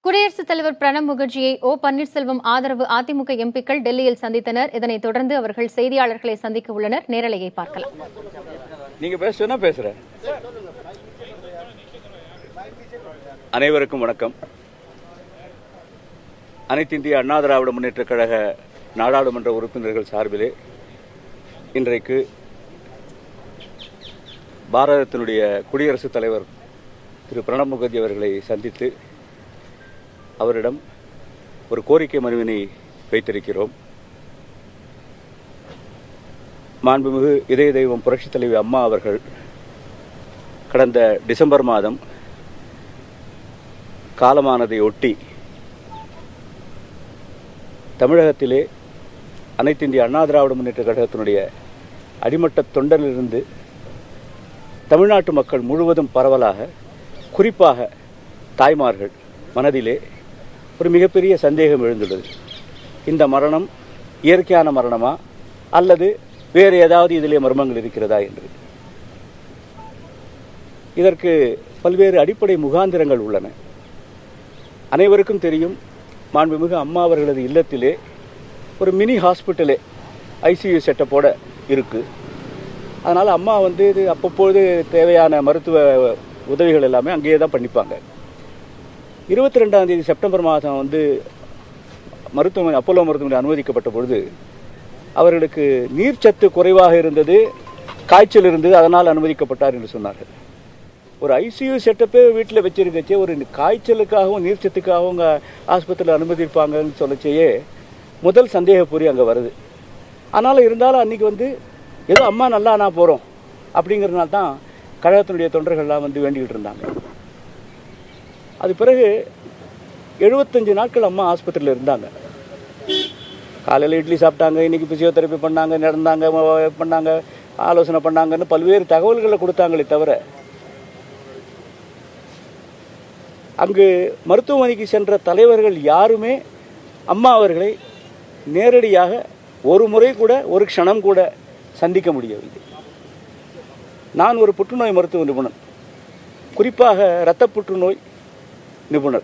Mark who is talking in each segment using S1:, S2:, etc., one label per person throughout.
S1: குடியரசுத் தலைவர் பிரணப் முகர்ஜியை ஓ பன்னீர்செல்வம் ஆதரவு அதிமுக எம்பிக்கள் டெல்லியில் சந்தித்தனர். இதனைத் தொடர்ந்து அவர்கள் செய்தியாளர்களை சந்திக்க உள்ளனர். நேரலையை பார்க்கலாம்.
S2: அனைவருக்கும் வணக்கம். அனைத்து இந்திய அண்ணா திராவிட முன்னேற்றக் கழக நாடாளுமன்ற உறுப்பினர்கள் சார்பிலே இன்றைக்கு பாரதத்தினுடைய குடியரசுத் தலைவர் திரு பிரணப் முகர்ஜி அவர்களை சந்தித்து அவரிடம் ஒரு கோரிக்கை மனுவினை வைத்திருக்கிறோம். மாண்புமிகு இதய தெய்வம் புரட்சித் தலைவி அம்மா அவர்கள் கடந்த டிசம்பர் மாதம் காலமானதை ஒட்டி தமிழகத்திலே அனைத்து இந்திய அண்ணா திராவிட முன்னேற்றக் கழகத்தினுடைய அடிமட்ட தொண்டரிலிருந்து தமிழ்நாட்டு மக்கள் முழுவதும் பரவலாக, குறிப்பாக தாய்மார்கள் மனதிலே ஒரு மிகப்பெரிய சந்தேகம் எழுந்துள்ளது. இந்த மரணம் இயற்கையான மரணமா அல்லது வேறு ஏதாவது இதிலே மர்மங்கள் இருக்கிறதா என்று. இதற்கு பல்வேறு அடிப்படை முகாந்திரங்கள் உள்ளன. அனைவருக்கும் தெரியும், மாண்புமிகு அம்மா அவர்களது இல்லத்திலே ஒரு மினி ஹாஸ்பிட்டலே ஐசியூ செட்டப்போட இருக்கு. அதனால அம்மா இது அப்பப்போது தேவையான மருத்துவ உதவிகள் எல்லாமே அங்கேயே தான் பண்ணிப்பாங்க. 22ஆம் தேதி செப்டம்பர் மாதம் மருத்துவமனை அப்போலோ மருத்துவமனை அனுமதிக்கப்பட்ட பொழுது அவர்களுக்கு நீர்ச்சத்து குறைவாக இருந்தது, காய்ச்சல் இருந்தது, அதனால் அனுமதிக்கப்பட்டார் என்று சொன்னார்கள். ஒரு ஐசியூ செட்டப்பே வீட்டில் வச்சிருக்கச்சே ஒரு காய்ச்சலுக்காகவும் நீர்ச்சத்துக்காகவும் ஆஸ்பத்திரியில் அனுமதிப்பாங்கன்னு சொல்லச்சேயே முதல் சந்தேகப்பொறி அங்கே வருது. ஆனாலும் இருந்தாலும் அன்னைக்கு ஏதோ அம்மா நல்லா நான் போகிறோம் அப்படிங்கிறதுனால தான் கழகத்தினுடைய தொண்டர்கள்லாம் வேண்டிக்கிட்டு இருந்தாங்க. அது பிறகு 75 நாட்கள் அம்மா ஆஸ்பத்திரியில் இருந்தாங்க. காலையில் இட்லி சாப்பிட்டாங்க, இன்னைக்கு பிசியோதெரப்பி பண்ணாங்க, பண்ணாங்க, ஆலோசனை பண்ணாங்கன்னு பல்வேறு தகவல்களை கொடுத்தாங்களே தவிர அங்கு மருத்துவமனைக்கு சென்ற தலைவர்கள் யாருமே அம்மா அவர்களை நேரடியாக ஒரு முறை கூட, ஒரு க்ஷணம் கூட சந்திக்க முடியவில்லை. நான் ஒரு புற்றுநோய் மருத்துவ நிபுணர், குறிப்பாக இரத்த புற்றுநோய் நிபுணர்.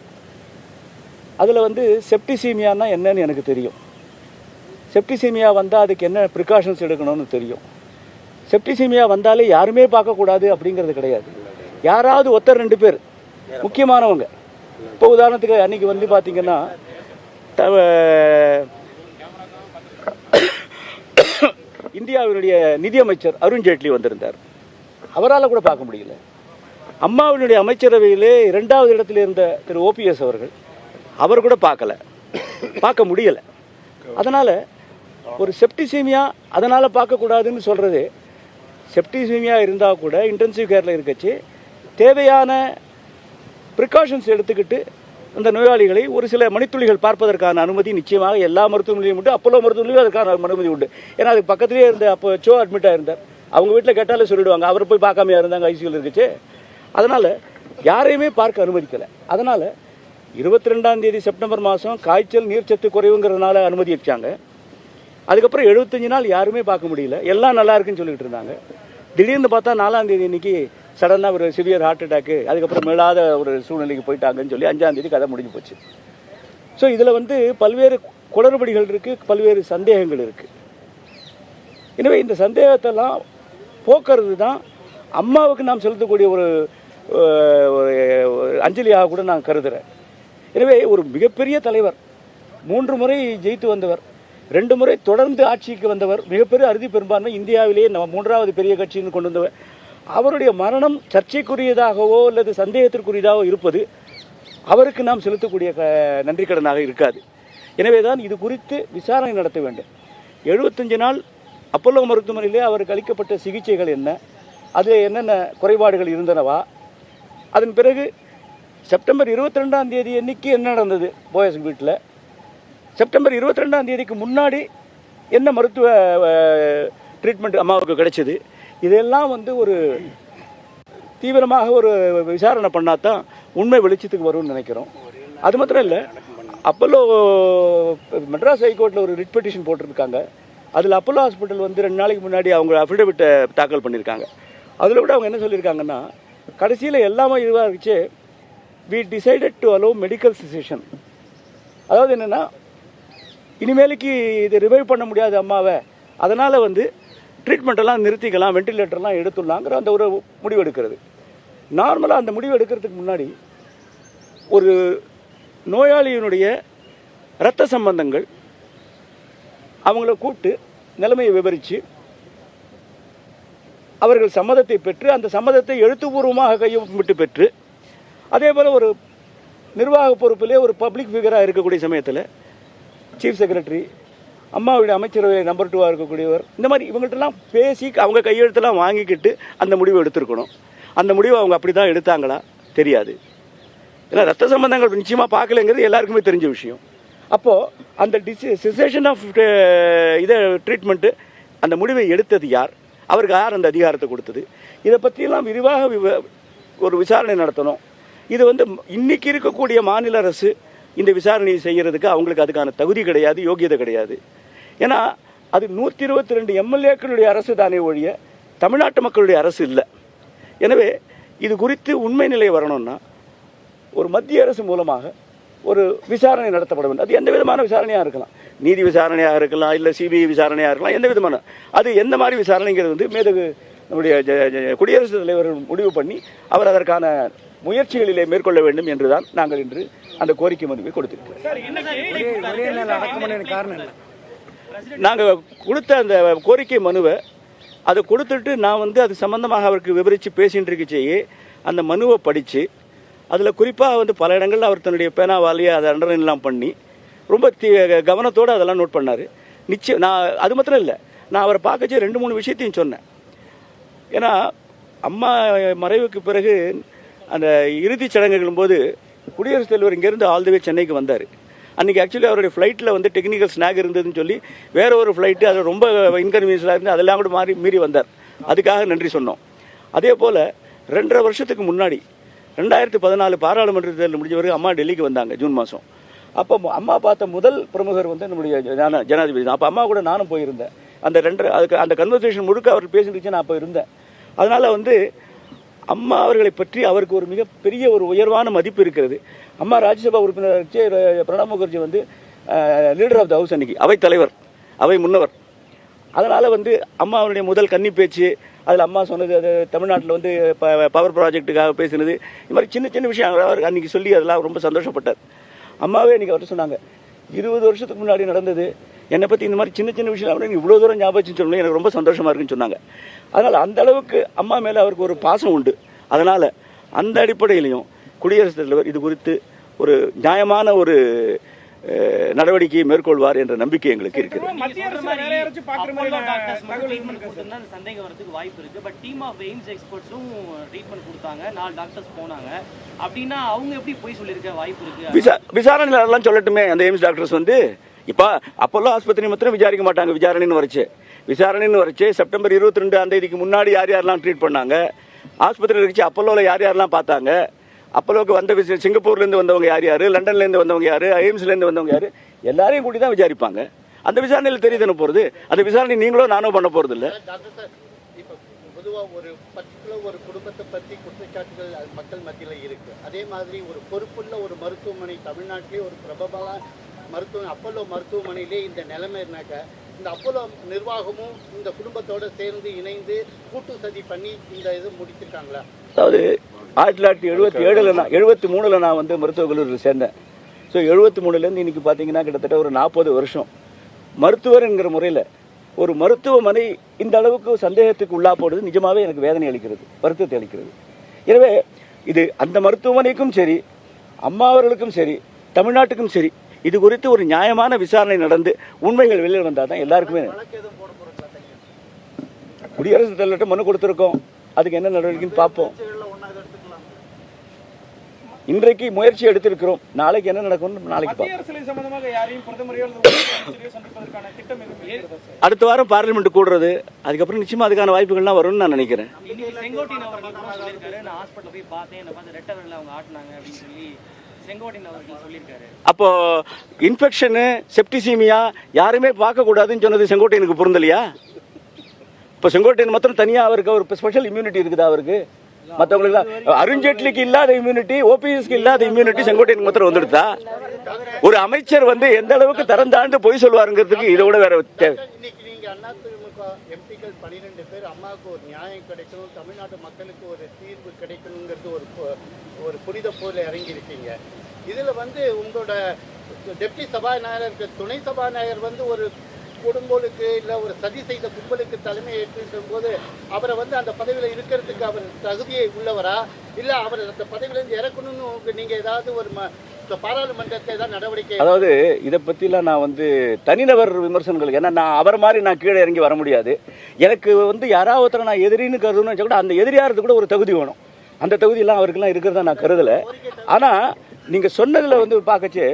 S2: அதில் செப்டிசீமியானா என்னன்னு எனக்கு தெரியும். செப்டிசீமியா வந்தால் அதுக்கு என்ன ப்ரிகாஷன்ஸ் எடுக்கணும்னு தெரியும். செப்டிசீமியா வந்தாலே யாருமே பார்க்கக்கூடாது அப்படிங்கிறது கிடையாது. யாராவது ஒருத்தர் 2 பேர் முக்கியமானவங்க. இப்போ உதாரணத்துக்கு அன்னைக்கு பார்த்தீங்கன்னா இந்தியாவினுடைய நிதியமைச்சர் அருண்ஜேட்லி வந்திருந்தார். அவரால் கூட பார்க்க முடியல. அம்மாவினுடைய அமைச்சரவையிலே 2வது இடத்தில் இருந்த திரு ஓபிஎஸ் அவர்கள், அவர் கூட பார்க்க முடியல. அதனால ஒரு செப்டிசீமியா அதனால பார்க்கக்கூடாதுன்னு சொல்றது, செப்டிசீமியா இருந்தால் கூட இன்டென்சிவ் கேர்ல இருக்கச்சு தேவையான ப்ரிகாஷன்ஸ் எடுத்துக்கிட்டு அந்த நோயாளிகளை ஒரு சில மணித்துளிகள் பார்ப்பதற்கான அனுமதி நிச்சயமாக எல்லா மருத்துவமனையும் உண்டு. அப்போலோ மருத்துவமனையும் அதற்கான அனுமதி உண்டு. ஏன்னா அதுக்கு பக்கத்திலே இருந்த அப்போ அட்மிட் ஆயிருந்தார். அவங்க வீட்டில் கேட்டாலே சொல்லிடுவாங்க, அவரை போய் பார்க்காமையா இருந்தாங்க, ஐசியூவில் இருக்குச்சு. அதனால யாரையுமே பார்க்க அனுமதிக்கல. அதனால 22ஆம் தேதி செப்டம்பர் மாதம் காய்ச்சல் நீர்ச்சத்து குறைவுங்கிறதுனால அனுமதி வச்சாங்க. அதுக்கப்புறம் 75 நாள் யாருமே பார்க்க முடியல. எல்லாம் நல்லா இருக்குன்னு சொல்லிட்டு இருந்தாங்க. திடீர்னு பார்த்தா 4ஆம் தேதி இன்னைக்கு சடனாக ஒரு சிவியர் ஹார்ட் அட்டாக்கு, அதுக்கப்புறம் மேலாத ஒரு சூழ்நிலைக்கு போயிட்டாங்கன்னு சொல்லி 5ஆம் தேதி கதை முடிஞ்சு போச்சு. ஸோ இதில் பல்வேறு குளறுபடிகள் இருக்கு, பல்வேறு சந்தேகங்கள் இருக்கு. எனவே இந்த சந்தேகத்தெல்லாம் போக்குறது தான் அம்மாவுக்கு நாம் செலுத்தக்கூடிய ஒரு அஞ்சலியாக கூட நான் கருதுறேன். எனவே ஒரு மிகப்பெரிய தலைவர், 3 முறை ஜெயித்து வந்தவர், 2 முறை தொடர்ந்து ஆட்சிக்கு வந்தவர், மிகப்பெரிய அறுதி பெரும்பான்மை இந்தியாவிலேயே 3வது பெரிய கட்சின்னு கொண்டு வந்தவர், அவருடைய மரணம் சர்ச்சைக்குரியதாகவோ அல்லது சந்தேகத்திற்குரியதாகவோ இருப்பது அவருக்கு நாம் செலுத்தக்கூடிய நன்றி கடனாக இருக்காது. எனவேதான் இது குறித்து விசாரணை நடத்த வேண்டும். 75 நாள் அப்போலோ மருத்துவமனையிலே அவருக்கு அளிக்கப்பட்ட சிகிச்சைகள் என்ன, அதில் என்னென்ன குறைபாடுகள் இருந்தனவா, அதன் பிறகு செப்டம்பர் 22ஆம் தேதி அன்னைக்கு என்ன நடந்தது போயஸ் வீட்டில், செப்டம்பர் 22ஆம் தேதிக்கு முன்னாடி என்ன மருத்துவ ட்ரீட்மெண்ட் அம்மாவுக்கு கிடைச்சது, இதெல்லாம் ஒரு தீவிரமாக ஒரு விசாரணை பண்ணாதான் உண்மை வெளிச்சத்துக்கு வரும்னு நினைக்கிறோம். அது மாத்திரம் இல்லை, அப்போலோ மெட்ராஸ் ஹைகோர்ட்டில் ஒரு ரிட் பெட்டிஷன் போட்டிருக்காங்க. அதில் அப்போலோ ஹாஸ்பிட்டல் 2 நாளைக்கு முன்னாடி அவங்க அஃபிடவிட்டை தாக்கல் பண்ணியிருக்காங்க. அதில் கூட அவங்க என்ன சொல்லியிருக்காங்கன்னா, கடைசியில் எல்லாமே இதுவாக இருந்துச்சு, we decided to allow medical cessation. அதாவது என்னென்னா இனிமேலுக்கு இது ரிவைவ் பண்ண முடியாது அம்மாவை, அதனால் வந்து ட்ரீட்மெண்ட்டெல்லாம் நிறுத்திக்கலாம், வெண்டிலேட்டர்லாம் எடுத்துடலாங்கிற அந்த ஒரு முடிவு எடுக்கிறது. நார்மலாக அந்த முடிவு எடுக்கிறதுக்கு முன்னாடி ஒரு நோயாளியினுடைய இரத்த சம்பந்தங்கள் அவங்கள கூப்பிட்டு நிலைமையை விவரித்து அவர்கள் சம்மதத்தை பெற்று அந்த சம்மதத்தை எழுத்துப்பூர்வமாக கையொப்பிட்டு பெற்று, அதே போல் ஒரு நிர்வாக பொறுப்பிலே ஒரு பப்ளிக் ஃபிகராக இருக்கக்கூடிய சமயத்தில் சீஃப் செக்ரட்டரி, அம்மாவுடைய அமைச்சரவை நம்பர் 2 இருக்கக்கூடியவர், இந்த மாதிரி இவங்கள்ட்டெல்லாம் பேசி அவங்க கையெழுத்தெல்லாம் வாங்கிக்கிட்டு அந்த முடிவை எடுத்திருக்கணும். அந்த முடிவை அவங்க அப்படி தான் எடுத்தாங்களா தெரியாது. ஏன்னா ரத்த சம்பந்தங்கள் நிச்சயமாக பார்க்கலைங்கிறது எல்லாருக்குமே தெரிஞ்ச விஷயம். அப்போது அந்த சிசேஷன் ஆஃப் இதை ட்ரீட்மெண்ட்டு அந்த முடிவை எடுத்தது யார், அவருக்கு யார் அந்த அதிகாரத்தை கொடுத்தது, இதை பற்றியெல்லாம் விரிவாக ஒரு விசாரணை நடத்தணும். இது வந்து இன்னைக்கு இருக்கக்கூடிய மாநில அரசு இந்த விசாரணையை செய்கிறதுக்கு அவங்களுக்கு அதுக்கான தகுதி கிடையாது, யோகியதை கிடையாது. ஏன்னா அது 122 எம்எல்ஏக்களுடைய அரசு தானே ஒழிய தமிழ்நாட்டு மக்களுடைய அரசு இல்லை. எனவே இது குறித்து உண்மை நிலை வரணும்னா ஒரு மத்திய அரசு மூலமாக ஒரு விசாரணை நடத்தப்பட வேண்டும். அது எந்த விதமான விசாரணையாக இருக்கலாம், நீதி விசாரணையாக இருக்கலாம், இல்லை சிபிஐ விசாரணையாக இருக்கலாம், எந்த விதமான அது எந்த மாதிரி விசாரணைங்கிறது வந்து மேதகு நம்முடைய குடியரசுத் தலைவர் முடிவு பண்ணி அவர் அதற்கான முயற்சிகளிலே மேற்கொள்ள வேண்டும் என்றுதான் நாங்கள் இன்று அந்த கோரிக்கை மனுவை கொடுத்திருக்கிறோம். நாங்கள் கொடுத்த அந்த கோரிக்கை மனுவை அதை கொடுத்துட்டு நான் வந்து அது சம்பந்தமாக அவருக்கு விவரித்து பேசிட்டு இருக்கச்சேயே அந்த மனுவை படித்து அதில் குறிப்பாக வந்து பல இடங்களில் அவர் தன்னுடைய பேனாவாலேயே அதை அண்டர்லைன்லாம் பண்ணி ரொம்ப கவனத்தோடு அதெல்லாம் நோட் பண்ணார். நிச்சயம் நான் அது மாத்திரம் இல்லை, நான் அவரை பார்க்கச்சே 2-3 விஷயத்தையும் சொன்னேன். ஏன்னா அம்மா மறைவுக்கு பிறகு அந்த இறுதிச் சடங்குகளும் போது குடியரசுத் தலைவர் இங்கேருந்து ஆல் தி வே சென்னைக்கு வந்தார். அன்றைக்கி ஆக்சுவலி அவருடைய ஃப்ளைட்டில் வந்து டெக்னிக்கல் ஸ்னாக் இருந்ததுன்னு சொல்லி வேற ஒரு ஃப்ளைட்டு அது ரொம்ப இன்கன்வீனியன்ஸாக இருந்து அதெல்லாம் கூட மீறி வந்தார். அதுக்காக நன்றி சொன்னோம். அதே போல் 2.5 வருஷத்துக்கு முன்னாடி 2014 பாராளுமன்ற தேர்தல் முடிஞ்ச பிறகு அம்மா டெல்லிக்கு வந்தாங்க ஜூன் மாதம். அப்போ அம்மா பார்த்த முதல் பிரமுகர் வந்து நம்முடைய ஜனாதிபதி தான். அப்போ அம்மா கூட நானும் போயிருந்தேன். அதுக்கு அந்த கன்வர்சேஷன் முழுக்க அவர் பேசிட்டு நான் அப்போ இருந்தேன். அதனால் வந்து அம்மா அவர்களை பற்றி அவருக்கு ஒரு மிகப்பெரிய ஒரு உயர்வான மதிப்பு இருக்கிறது. அம்மா ராஜ்யசபா உறுப்பினர் பிரணாப் முகர்ஜி வந்து லீடர் ஆஃப் த ஹவுஸ், அன்னைக்கு அவை தலைவர், அவை முன்னவர். அதனால் வந்து அம்மா அவருடைய முதல் கன்னி பேச்சு, அதில் அம்மா சொன்னது அது தமிழ்நாட்டில் வந்து பவர் ப்ராஜெக்ட்டுக்காக பேசினது, இது மாதிரி சின்ன சின்ன விஷயம் அவர் அன்றைக்கி சொல்லி அதெல்லாம் ரொம்ப சந்தோஷப்பட்டார். அம்மாவே இன்றைக்கி அவர் சொன்னாங்க 20 வருஷத்துக்கு முன்னாடி நடந்தது என்னை பற்றி இந்த மாதிரி சின்ன சின்ன விஷயம் இவ்வளோ தூரம் ஞாபகம் சொல்லணும், எனக்கு ரொம்ப சந்தோஷமாக இருக்குன்னு சொன்னாங்க. அதனால் அந்த அளவுக்கு அம்மா மேலே அவருக்கு ஒரு பாசம் உண்டு. அதனால் அந்த அடிப்படையிலையும் குடியரசுத் தலைவர் இது குறித்து ஒரு நியாயமான ஒரு நடவடிக்கையை மேற்கொள்வார் என்ற நம்பிக்கை எங்களுக்கு இருக்குது. விசாரணையாளர்லாம் சொல்லட்டுமே, அந்த எய்ம்ஸ் டாக்டர்ஸ் வந்து இப்போ அப்போல்லோ ஆஸ்பத்திரி மாத்திரம் விசாரிக்க மாட்டாங்க. விசாரணைன்னு வரைச்சு செப்டம்பர் 22ஆம் தேதிக்கு முன்னாடி யார் யாரெல்லாம் ட்ரீட் பண்ணாங்க, ஆஸ்பத்திரியில் வச்சு அப்போலோவில் யார் யாரெல்லாம் பார்த்தாங்க, அப்போலோக்கு வந்த சிங்கப்பூர்லேருந்து வந்தவங்க யார் யார், லண்டன்லேருந்து வந்தவங்க யார், எய்ம்ஸ்லேருந்து வந்தவங்க யார், எல்லாரையும் கூட்டி தான் விசாரிப்பாங்க. அந்த விசாரணையில் தெரியுதுன்னு போகிறது. அந்த விசாரணை நீங்களோ நானோ பண்ண போகிறது இல்லை.
S3: பொதுவாக ஒரு பர்டிகுலர் ஒரு குடும்பத்தை பற்றி குற்றச்சாட்டுகள் மக்கள் மத்தியில் இருக்குது. அதே மாதிரி ஒரு பொறுப்புள்ள ஒரு மருத்துவமனை தமிழ்நாட்டிலே ஒரு பிரபலமான அப்போலோ மருத்துவமனையிலே இந்த நிலைமைனாக்க இந்த அப்போலோ நிர்வாகமும் இந்த குடும்பத்தோடு சேர்ந்து இணைந்து கூட்டு சதி பண்ணி இந்த இது முடிச்சிருக்காங்களா?
S2: அதாவது 1973 நான் வந்து மருத்துவக் கல்லூரியில் சேர்ந்தேன். ஸோ 73லேருந்து இன்னைக்கு பார்த்தீங்கன்னா கிட்டத்தட்ட ஒரு 40 வருஷம் மருத்துவர்ங்கிற முறையில் ஒரு மருத்துவமனை இந்த அளவுக்கு சந்தேகத்துக்கு உள்ளா போடுறது நிஜமாவே எனக்கு வேதனை அளிக்கிறது, வருத்தத்தை அளிக்கிறது. எனவே இது அந்த மருத்துவமனைக்கும் சரி, அம்மா அவர்களுக்கும் சரி, தமிழ்நாட்டுக்கும் சரி, இது குறித்து ஒரு நியாயமான விசாரணை நடந்து உண்மைகள் வெளியில் வந்தால் தான் எல்லாருக்குமே. குடியரசுத் தலைவர்கிட்ட மனு கொடுத்துருக்கோம், அதுக்கு என்ன நடவடிக்கைன்னு பார்ப்போம். இன்றைக்கு முயற்சி எடுத்திருக்கிறோம், நாளைக்கு என்ன நடக்கும் நாளைக்கு பார்ப்போம். அடுத்த வாரம் பார்லிமெண்ட் கூடுறது, அதுக்கப்புறம் நிச்சயமா அதுக்கான வாய்ப்புகள்லாம் வரும்னு நான் நினைக்கிறேன். அப்போ இன்ஃபெக்ஷனு செப்டிசீமியா யாருமே பார்க்க கூடாதுன்னு சொன்னது செங்கோட்டையனுக்கு பொருந்தலையா? இப்போ செங்கோட்டையன் மாத்திரம் தனியாக அவருக்கு ஒரு ஸ்பெஷல் இம்யூனிட்டி இருக்குதா அவருக்கு? மற்றவங்களுக்கு அருண்ஜேட்லிக்கு இல்லாத இம்யூனிட்டி, ஓபிஎஸ்க்கு இல்லாத இம்யூனிட்டி செங்கோட்டையன் மாத்திரம் வந்துடுதா? ஒரு அமைச்சர் வந்து எந்த அளவுக்கு திறந்தாண்டு பொய் சொல்வாருங்கிறதுக்கு இதை விட வேற தேவை.
S3: இன்னைக்கு நீங்க அதிமுக எம்பிக்கள் 12 பேர் அம்மாவுக்கு ஒரு நியாயம் கிடைக்கணும், தமிழ்நாட்டு மக்களுக்கு ஒரு தீர்வு கிடைக்கணுங்கிறது ஒரு புனித போல இறங்கி இருக்கீங்க. இதுல வந்து உங்களோட டெப்டி சபாநாயகருக்கு துணை சபாநாயகர் வந்து ஒரு குடும்பங்களுக்கு இல்ல ஒரு சதி செய்த கும்பலுக்கு தலைமை ஏற்று போது அவரை வந்து அந்த பதவியில இருக்கிறதுக்கு அவர் தகுதியை உள்ளவரா, இல்ல அவர் அந்த பதவியில இருந்து இறக்கணும்னு நீங்க ஏதாவது ஒரு பாராளுமன்றத்தை ஏதாவது நடவடிக்கை?
S2: அதாவது இதை பத்திலாம் நான் வந்து தனிநபர் விமர்சனங்கள், ஏன்னா நான் அவர் மாதிரி நான் கீழே இறங்கி வர முடியாது. எனக்கு வந்து யாராவது ஒருத்தரை நான் எதிரின்னு கருதுன்னு கூட அந்த எதிரியாருக்கு கூட ஒரு தகுதி வேணும். அந்த தகுதியெல்லாம் அவருக்கெல்லாம் இருக்கிறதா நான் கருதல. ஆனா நீங்க சொன்னதுல வந்து பார்க்கச்சு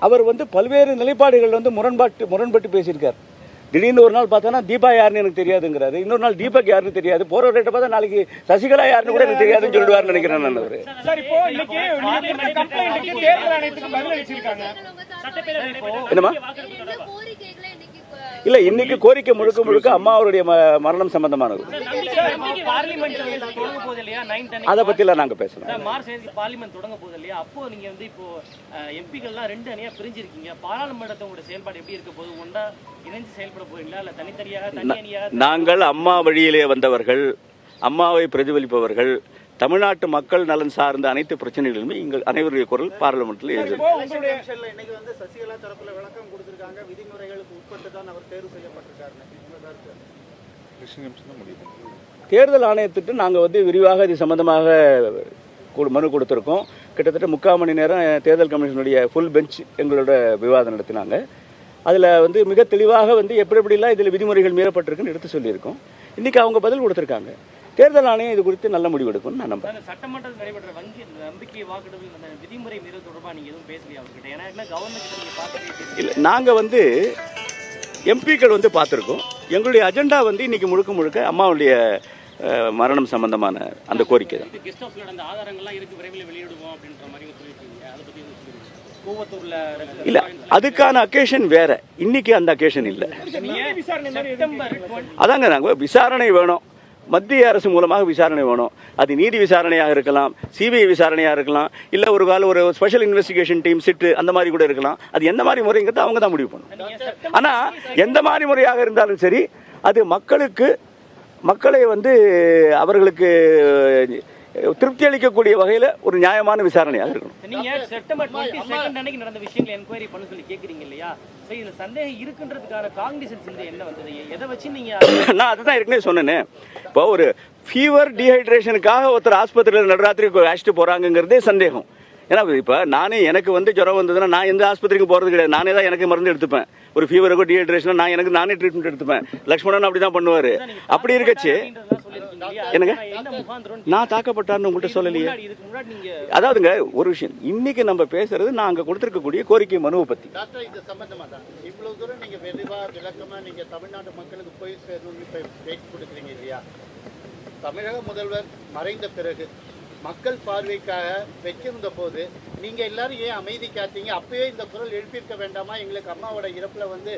S2: அவர் வந்து பல்வேறு நிலைப்பாடுகள் வந்து முரண்பட்டு பேசியிருக்கார். திடீர்னு ஒரு நாள் பார்த்தோன்னா தீபா யாருன்னு எனக்கு தெரியாதுங்கிறாரு, இன்னொரு நாள் தீபக் யாருன்னு தெரியாது, போற ரேட்டை பார்த்தா நாளைக்கு சசிகலா யாருன்னு கூட எனக்கு தெரியாதுன்னு சொல்லிடுவார்னு நினைக்கிறேன் நான். அவரு என்னமா இல்ல, இன்னைக்கு கோரிக்கை முழுக்க அம்மா அவருடைய மரணம் சம்பந்தமானது. அதை பத்தி எல்லாம் நாங்க பேசலாம்.
S4: பார்லிமெண்ட் தொடங்க போகுது இல்லையா, அப்போ நீங்க வந்து இப்போ எம்பிக்கள்லாம் 2 அணியா பிரிஞ்சிருக்கீங்க. பாராளுமன்றத்தோட செயல்பாடு எப்படி இருக்க போது? ஒன்றா இணைஞ்சு செயல்பட போறீங்களா இல்ல தனித்தனியாக தனி அணியாக?
S2: நாங்கள் அம்மா வழியிலே வந்தவர்கள், அம்மாவை பிரதிபலிப்பவர்கள், தமிழ்நாட்டு மக்கள் நலன் சார்ந்த அனைத்து பிரச்சனைகளுமே எங்கள் அனைவருடைய குரல் பார்லிமெண்ட்ல எழுதும்.
S3: இன்னைக்கு வந்து சசிகலா தரப்புல விளக்கம் கொடுத்திருக்காங்க, விதிமுறைகளுக்கு உட்பட்டு தான் அவர் தேர்வு செய்யப்பட்டிருக்காரு.
S2: தேர்தல் ஆணையத்துக்கு நாங்க வந்து விரிவாக இது சம்பந்தமாக மனு கொடுத்திருக்கோம். கிட்டத்தட்ட 3/4 மணி நேரம் தேர்தல் கமிஷனுடைய ஃபுல் பெஞ்ச் எங்களோட விவாதம் நடத்தினாங்க. அதுல வந்து மிக தெளிவாக வந்து எப்படிலாம் இதுல விதிமுறைகள் மீறப்பட்டிருக்குன்னு எடுத்து சொல்லியிருக்கோம். இன்னைக்கு அவங்க பதில் கொடுத்திருக்காங்க. தேர்தல் ஆணையம் இது குறித்து நல்ல முடிவு எடுக்கும் நான் நம்புறேன்.
S4: சட்டமன்றத்தில் நடைபெற்ற நம்பிக்கை வாக்கெடுப்பில் விதிமுறை மீறல் தொடர்பாக நீங்க எதுவும் பேசலையா அவர்கிட்ட? ஏன்னா கவர்னர் நீங்க பார்த்து
S2: இல்ல, நாங்க வந்து எம்பிக்கள் வந்து பார்த்திருக்கோம். எங்களுடைய அஜெண்டா வந்து இன்னைக்கு முழுக்க அம்மாவுடைய மரணம் சம்பந்தமான அந்த கோரிக்கை தான்.
S4: கெஸ்ட் ஹவுஸ்ல நடந்த ஆதாரங்கள்லாம் இருக்கு, விரைவில் வெளியிடுவோம் அப்படின்ற மாதிரி சொல்லிருக்கீங்க. அதை பத்தி கோவத்தூர்ல
S2: இல்ல, அதுக்கான அக்கேஷன் வேற, இன்னைக்கு அந்த அக்கேஷன் இல்ல. அதாங்க நாங்க விசாரணை வேணும், மத்திய அரசு மூலமாக விசாரணை வேணும். அது நீதி விசாரணையாக இருக்கலாம், சிபிஐ விசாரணையாக இருக்கலாம், இல்ல ஒரு ஸ்பெஷல் இன்வெஸ்டிகேஷன் டீம் சிட்டு அந்த மாதிரி கூட இருக்கலாம். அது எந்த மாதிரி முறைங்கிறது அவங்க தான் முடிவு பண்ணணும். ஆனா எந்த மாதிரி முறையாக இருந்தாலும் சரி, அது மக்களை வந்து அவர்களுக்கு திருப்தி அளிக்கக்கூடிய வகையில ஒரு நியாயமான விசாரணையாக இருக்கணும்.
S4: நீங்க செப்டம்பர் 22 அன்னைக்கு நடந்த விஷயங்களை என்கொயரி பண்ண சொல்லி கேக்குறீங்க இல்லையா? சோ இதுல சந்தேகம் இருக்குன்றதுக்கான காக்னிசன்ஸ் என்ன வந்தது? எதை வச்சு நீங்க?
S2: நான் அதுதான் ஏற்கனவே சொன்னேன். இப்போ ஒரு ஃபீவர் டீஹைட்ரேஷனுக்காக ஒருத்தர் ஆஸ்பத்திரியில் நடுராத்திரி அழைச்சிட்டு போறாங்கிறதே சந்தேகம். ஏன்னா இப்ப நானே எனக்கு வந்து ஜுரம் வந்ததுன்னா நான் எந்த ஆஸ்பத்திரிக்கு போறது கிடையாது, நானே தான் எனக்கு மருந்து எடுத்துப்பேன். ஒரு ஃபீவருக்கோ டீஹைட்ரேஷன் நானே ட்ரீட்மெண்ட் எடுத்துப்பேன். லக்ஷ்மணன் அப்படிதான் பண்ணுவாரு. அப்படி இருக்கச்சு என்னங்க நான் தாக்கப்பட்டான்னு உங்கள்கிட்ட சொல்லலையே. அதாவதுங்க ஒரு விஷயம், இன்னைக்கு நம்ம பேசுறது நான் அங்க கொடுத்திருக்கக்கூடிய கோரிக்கை மனுவை பத்தி.
S3: இது சம்பந்தமா தான் இவ்வளவு தூரம் நீங்க விளக்கமா நீங்க தமிழ்நாட்டு மக்களுக்கு போய் பேட்டி கொடுக்குறீங்க இல்லையா? தமிழக முதல்வர் மறைந்த பிறகு மக்கள் பார்வைக்காக வச்சிருந்த போது நீங்க எல்லாரும் ஏன் அமைதி காத்தீங்க? அப்பவே இந்த குரல் எழுப்பியிருக்க வேண்டாமா? எங்களுக்கு அம்மாவோட இறப்புல வந்து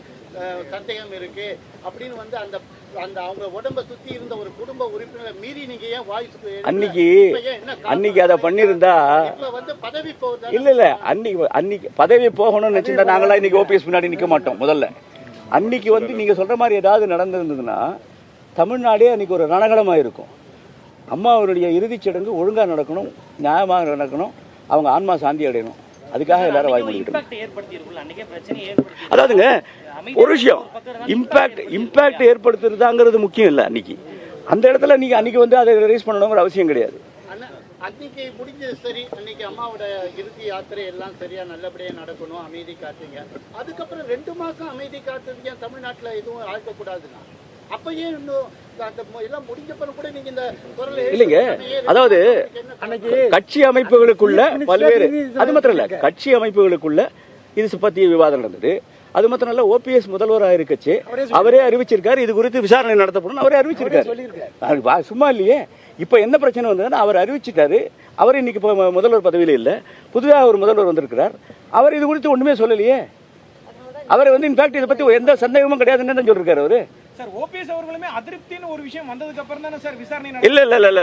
S3: சந்தேகம் இருக்கு அப்படின்னு வந்து அந்த அவங்க உடம்ப சுத்தி இருந்த ஒரு குடும்ப உறுப்பினரை மீறி நீங்க ஏன் வாய்ஸ்
S2: அன்னைக்கு அதை பண்ணிருந்தா
S3: வந்து பதவி போகுது?
S2: இல்ல அன்னைக்கு பதவி போகணும்னு நினைச்சிருந்தா நாங்களா இன்னைக்கு ஓபிஎஸ் முன்னாடி நிக்க மாட்டோம். முதல்ல அன்னைக்கு வந்து நீங்க சொல்ற மாதிரி ஏதாவது நடந்திருந்ததுன்னா தமிழ்நாடே அன்னைக்கு ஒரு ரணகலமா இருக்கும். அம்மாவுடைய இறுதிச் சடங்கு ஒழுங்கா நடக்கணும், நியாயமாக நடக்கணும், அவங்க ஆன்மா சாந்தி அடையணும். அதுக்காக எல்லாரும் வாய்மொழிட்டு. அதாவதுங்க ஒரு விஷயம், இம்பாக்ட் ஏற்படுத்துறதாங்கிறது முக்கியம் இல்லை. அன்னைக்கு அந்த இடத்துல நீங்க அன்னைக்கு வந்து அதை ரிலீஸ் பண்ணணுங்கிற அவசியம் கிடையாது.
S3: அன்னைக்கு முடிஞ்சது சரி, அன்னைக்கு அம்மாவோட இறுதி யாத்திரை எல்லாம் சரியா நல்லபடியா நடக்கணும், அமைதி காத்தீங்க. அதுக்கப்புறம் 2 மாசம் அமைதி காத்தது ஏன் தமிழ்நாட்டுல எதுவும் ஆழ்த்தக்கூடாதுன்னா? அப்பயே இன்னும் எல்லாம் முடிஞ்சப்பறம் கூட நீங்க இந்த
S2: இல்லைங்க. அதாவது கட்சி அமைப்புகளுக்குள்ள பல்வேறு, அது மாத்திரம் இல்ல, கட்சி அமைப்புகளுக்குள்ள இது பத்திய விவாதம் நடந்தது. அது மாத்திரம் இல்ல, ஓபிஎஸ் முதல்வராக இருக்கச்சு அவரே அறிவிச்சிருக்காரு, இது குறித்து விசாரணை நடத்தப்படும் அவரே அறிவிச்சிருக்காரு. சும்மா இல்லையே. இப்ப என்ன பிரச்சனை வந்ததுன்னா அவர் அறிவிச்சிட்டாரு. அவர் இன்னைக்கு முதல்வர் பதவியில இல்ல, புதுதாக ஒரு முதல்வர் வந்திருக்கிறார். அவர் இது குறித்து ஒண்ணுமே சொல்லலையே. அவர் வந்து இன்ஃபேக்ட் இதை பத்தி எந்த சந்தேகமும் கிடையாதுன்னு தான் சொல்லிருக்காரு அவரு.
S5: சார் ஓபிஎஸ் அவர்களுமே அதிருப்தின்னு ஒரு விஷயம் வந்ததுக்கு அப்புறம் தானே சார் விசாரணை
S2: இல்ல இல்ல இல்ல இல்ல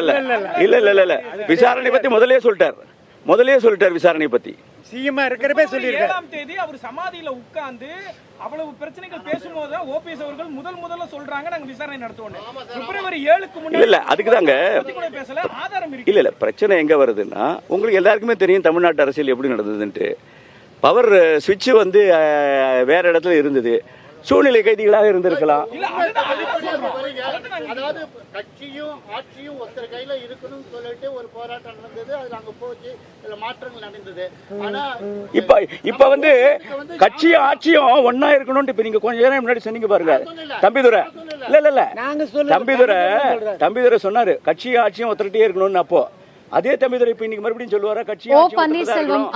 S2: இல்ல இல்ல இல்ல விசாரணை பத்தி முதல்லயே சொல்லிட்டார் விசாரணை பத்தி
S6: சிஎம்மா இருக்கிறப்பே சொல்லியிருக்காரு.
S5: 7ஆம் தேதி அவர் சமாதியில உட்கார்ந்து அவ்வளவு பிரச்சனைகள் பேசும்போது ஓபிஎஸ் அவர்கள் முதல்ல சொல்றாங்க நாங்க விசாரணை நடத்துவோம். பிப்ரவரி 7க்கு முன்னாடி
S2: இல்ல அதுக்குதாங்க
S5: கூட பேசல, ஆதாரம் இருக்கு.
S2: இல்ல பிரச்சனை எங்க வருதுன்னா உங்களுக்கு எல்லாருக்குமே தெரியும் தமிழ்நாட்டு அரசியல் எப்படி நடந்ததுன்ட்டு. பவர் ஸ்விட்ச் வந்து வேற இடத்துல இருந்தது, சூழ்நிலை கைதிகளாக இருந்திருக்கலாம்.
S3: அதாவது கட்சியும் ஆட்சியும் ஒருத்தர் கையில இருக்கணும்னு சொல்லிட்டு ஒரு போராட்டம் நடந்தது, அது அங்க போச்சு, சில மாற்றங்கள் நடந்தது. ஆனா
S2: இப்ப வந்து கட்சியும் ஆட்சியும் ஒன்னா இருக்கணும்னு இப்ப நீங்க கொஞ்ச நேரம் முன்னாடி சொன்னீங்க பாருங்க தம்பிதுரை. இல்ல தம்பிதுரை சொன்னாரு கட்சியும் ஆட்சியும் ஒருத்தருட்டே இருக்கணும்னு. அப்போ அதே தம்பிதுரை இப்ப இன்னைக்கு மறுபடியும் சொல்லுவாரா கட்சியும்
S1: ஓ பன்னீர்செல்வம்